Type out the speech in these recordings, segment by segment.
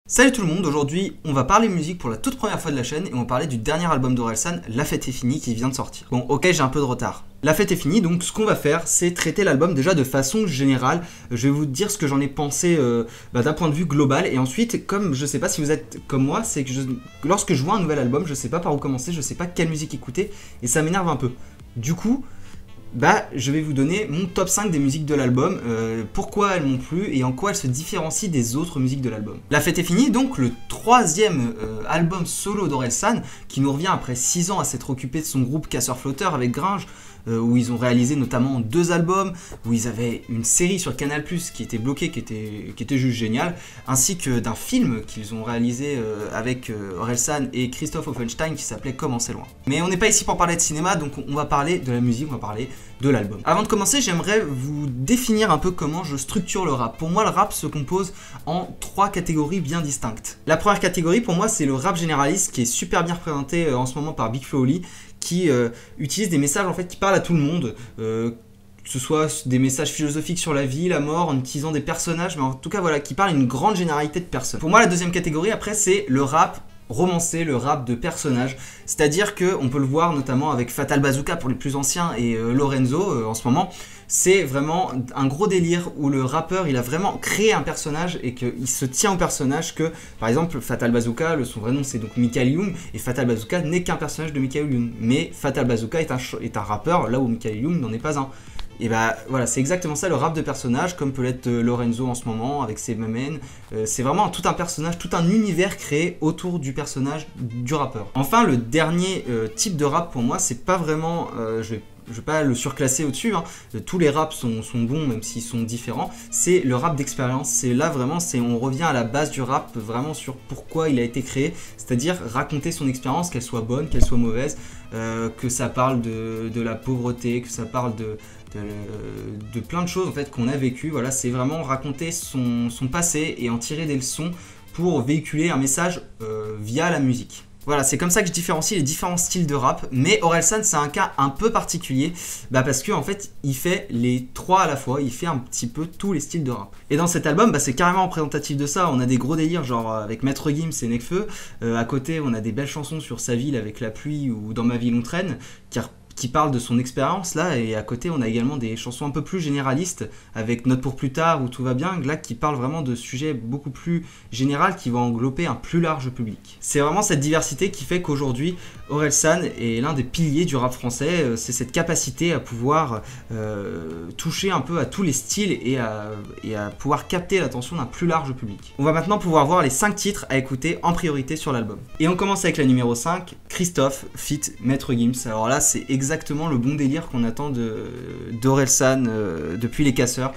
Salut tout le monde, aujourd'hui on va parler musique pour la toute première fois de la chaîne et on va parler du dernier album d'Orelsan, La Fête est finie, qui vient de sortir. Bon ok, j'ai un peu de retard. La Fête est finie, donc ce qu'on va faire c'est traiter l'album déjà de façon générale. Je vais vous dire ce que j'en ai pensé d'un point de vue global et ensuite, comme je sais pas si vous êtes comme moi, c'est que lorsque je vois un nouvel album, je sais pas par où commencer, je sais pas quelle musique écouter et ça m'énerve un peu. Du coup, je vais vous donner mon top 5 des musiques de l'album, pourquoi elles m'ont plu et en quoi elles se différencient des autres musiques de l'album. La Fête est finie, donc le troisième album solo d'Orelsan, qui nous revient après 6 ans à s'être occupé de son groupe Casseur-Flotteur avec Gringe, où ils ont réalisé notamment 2 albums, où ils avaient une série sur Canal+, qui était bloquée, qui était juste géniale, ainsi que d'un film qu'ils ont réalisé avec Orelsan et Christophe Offenstein qui s'appelait Comment c'est loin. Mais on n'est pas ici pour parler de cinéma, donc on va parler de la musique, on va parler de l'album. Avant de commencer, j'aimerais vous définir un peu comment je structure le rap. Pour moi, le rap se compose en 3 catégories bien distinctes. La première catégorie, pour moi, c'est le rap généraliste, qui est super bien représenté en ce moment par Big Flo Oli, qui utilise des messages en fait qui parlent à tout le monde, que ce soit des messages philosophiques sur la vie, la mort, en utilisant des personnages, mais en tout cas voilà, qui parlent à une grande généralité de personnes. Pour moi, la deuxième catégorie après, c'est le rap romancé, le rap de personnages, c'est-à-dire qu'on peut le voir notamment avec Fatal Bazooka pour les plus anciens et Lorenzo en ce moment. C'est vraiment un gros délire où le rappeur il a vraiment créé un personnage et qu'il se tient au personnage, que par exemple Fatal Bazooka, son vrai nom c'est donc Michael Youn, et Fatal Bazooka n'est qu'un personnage de Michael Youn, mais Fatal Bazooka est un rappeur là où Michael Youn n'en est pas un. Et voilà, c'est exactement ça le rap de personnage, comme peut l'être Lorenzo en ce moment avec ses mamens. C'est vraiment tout un personnage, tout un univers créé autour du personnage du rappeur. Enfin, le dernier type de rap pour moi, c'est pas vraiment, je vais pas le surclasser au-dessus, hein. Tous les raps sont bons même s'ils sont différents, c'est le rap d'expérience, c'est là vraiment, on revient à la base du rap, vraiment sur pourquoi il a été créé, c'est-à-dire raconter son expérience, qu'elle soit bonne, qu'elle soit mauvaise, que ça parle de la pauvreté, que ça parle de plein de choses en fait qu'on a vécu. Voilà, c'est vraiment raconter son passé et en tirer des leçons pour véhiculer un message via la musique. Voilà, c'est comme ça que je différencie les différents styles de rap, mais Orelsan c'est un cas un peu particulier, parce que en fait il fait les 3 à la fois, il fait un petit peu tous les styles de rap. Et dans cet album, c'est carrément représentatif de ça, on a des gros délires genre avec Maître Gims et Nekfeu, à côté on a des belles chansons sur Sa ville avec La pluie ou Dans ma ville on traîne, qui parle de son expérience là, et à côté on a également des chansons un peu plus généralistes avec Note pour plus tard ou Tout va bien, là qui parle vraiment de sujets beaucoup plus général qui va englober un plus large public. C'est vraiment cette diversité qui fait qu'aujourd'hui Orelsan est l'un des piliers du rap français, c'est cette capacité à pouvoir toucher un peu à tous les styles et à pouvoir capter l'attention d'un plus large public. On va maintenant pouvoir voir les 5 titres à écouter en priorité sur l'album. Et on commence avec la numéro 5, Christophe feat. Maître Gims. Alors là c'est exactement le bon délire qu'on attend d'Orelsan depuis Les Casseurs.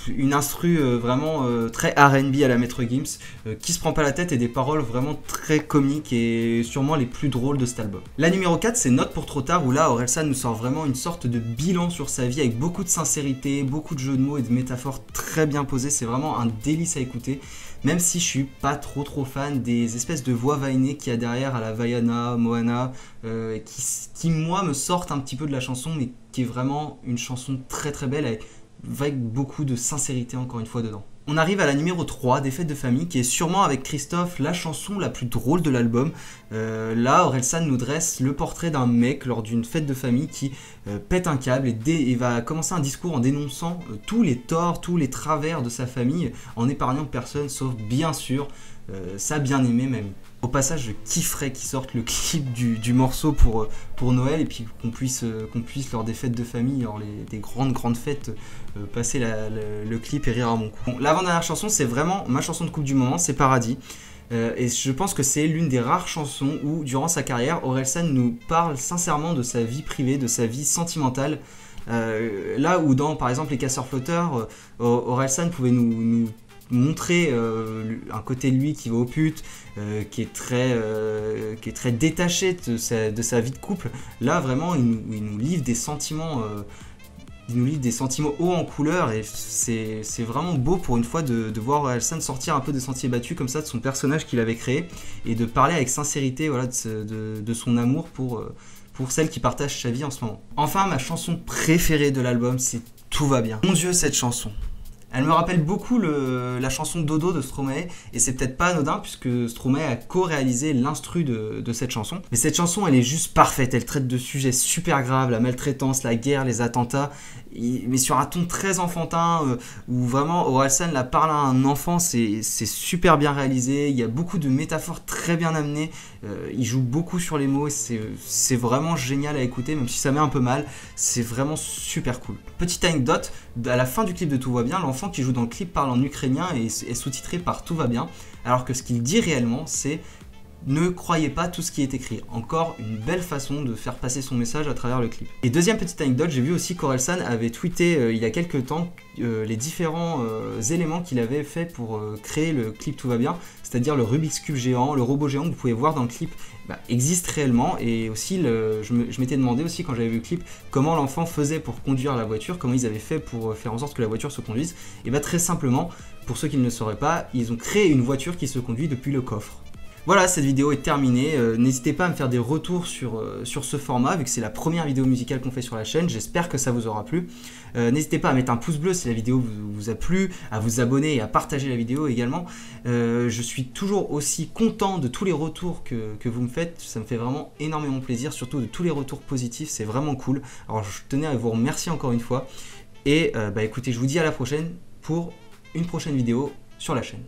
Une instru vraiment très R&B à la Maître Gims, qui se prend pas la tête et des paroles vraiment très comiques et sûrement les plus drôles de cet album. La numéro 4 c'est Note pour trop tard, où là Orelsan nous sort vraiment une sorte de bilan sur sa vie avec beaucoup de sincérité, beaucoup de jeux de mots et de métaphores très bien posées. C'est vraiment un délice à écouter, même si je suis pas trop fan des espèces de voix vainées qu'il y a derrière à la Vaiana, Moana, qui moi me sortent un petit peu de la chanson, mais qui est vraiment une chanson très belle avec beaucoup de sincérité encore une fois dedans. On arrive à la numéro 3, Des fêtes de famille, qui est sûrement avec Christophe la chanson la plus drôle de l'album. Là, Orelsan nous dresse le portrait d'un mec lors d'une fête de famille qui pète un câble et va commencer un discours en dénonçant tous les torts, tous les travers de sa famille, en épargnant personne, sauf bien sûr sa bien-aimée mamie. Au passage, je kifferais qu'ils sortent le clip du morceau pour Noël, et puis qu'on puisse lors des fêtes de famille, lors des grandes fêtes, passer le clip et rire à mon cou. Bon, l'avant-dernière chanson, c'est vraiment ma chanson de couple du moment, c'est Paradis. Et je pense que c'est l'une des rares chansons où, durant sa carrière, Orelsan nous parle sincèrement de sa vie privée, de sa vie sentimentale. Là où dans, par exemple, Les Casseurs-Flotteurs, Orelsan pouvait nous montrer un côté de lui qui va aux putes, qui est très détaché de sa vie de couple. Là vraiment il nous livre des sentiments hauts en couleur, et c'est vraiment beau pour une fois de voir Orelsan sortir un peu des sentiers battus comme ça de son personnage qu'il avait créé, et de parler avec sincérité, voilà, de son amour pour celle qui partage sa vie en ce moment. Enfin, ma chanson préférée de l'album, c'est Tout va bien. Mon Dieu, cette chanson. Elle me rappelle beaucoup la chanson Dodo de Stromae, et c'est peut-être pas anodin puisque Stromae a co-réalisé l'instru de cette chanson. Mais cette chanson, elle est juste parfaite, elle traite de sujets super graves, la maltraitance, la guerre, les attentats, mais sur un ton très enfantin, où vraiment Orelsan la parle à un enfant, c'est super bien réalisé, il y a beaucoup de métaphores très bien amenées, il joue beaucoup sur les mots, c'est vraiment génial à écouter, même si ça met un peu mal, c'est vraiment super cool. Petite anecdote, à la fin du clip de Tout va bien, l'enfant qui joue dans le clip parle en ukrainien et est sous-titré par Tout va bien, alors que ce qu'il dit réellement, c'est ne croyez pas tout ce qui est écrit. Encore une belle façon de faire passer son message à travers le clip. Et deuxième petite anecdote, j'ai vu aussi qu'Orelsan avait tweeté il y a quelques temps les différents éléments qu'il avait fait pour créer le clip Tout va bien, c'est-à-dire le Rubik's Cube géant, le robot géant que vous pouvez voir dans le clip existe réellement, et aussi je m'étais demandé aussi quand j'avais vu le clip comment l'enfant faisait pour conduire la voiture, comment ils avaient fait pour faire en sorte que la voiture se conduise. Et très simplement, pour ceux qui ne le sauraient pas, ils ont créé une voiture qui se conduit depuis le coffre. Voilà, cette vidéo est terminée, n'hésitez pas à me faire des retours sur ce format, vu que c'est la première vidéo musicale qu'on fait sur la chaîne, j'espère que ça vous aura plu. N'hésitez pas à mettre un pouce bleu si la vidéo vous a plu, à vous abonner et à partager la vidéo également. Je suis toujours aussi content de tous les retours que vous me faites, ça me fait vraiment énormément plaisir, surtout de tous les retours positifs, c'est vraiment cool. Alors je tenais à vous remercier encore une fois, et écoutez, je vous dis à la prochaine pour une prochaine vidéo sur la chaîne.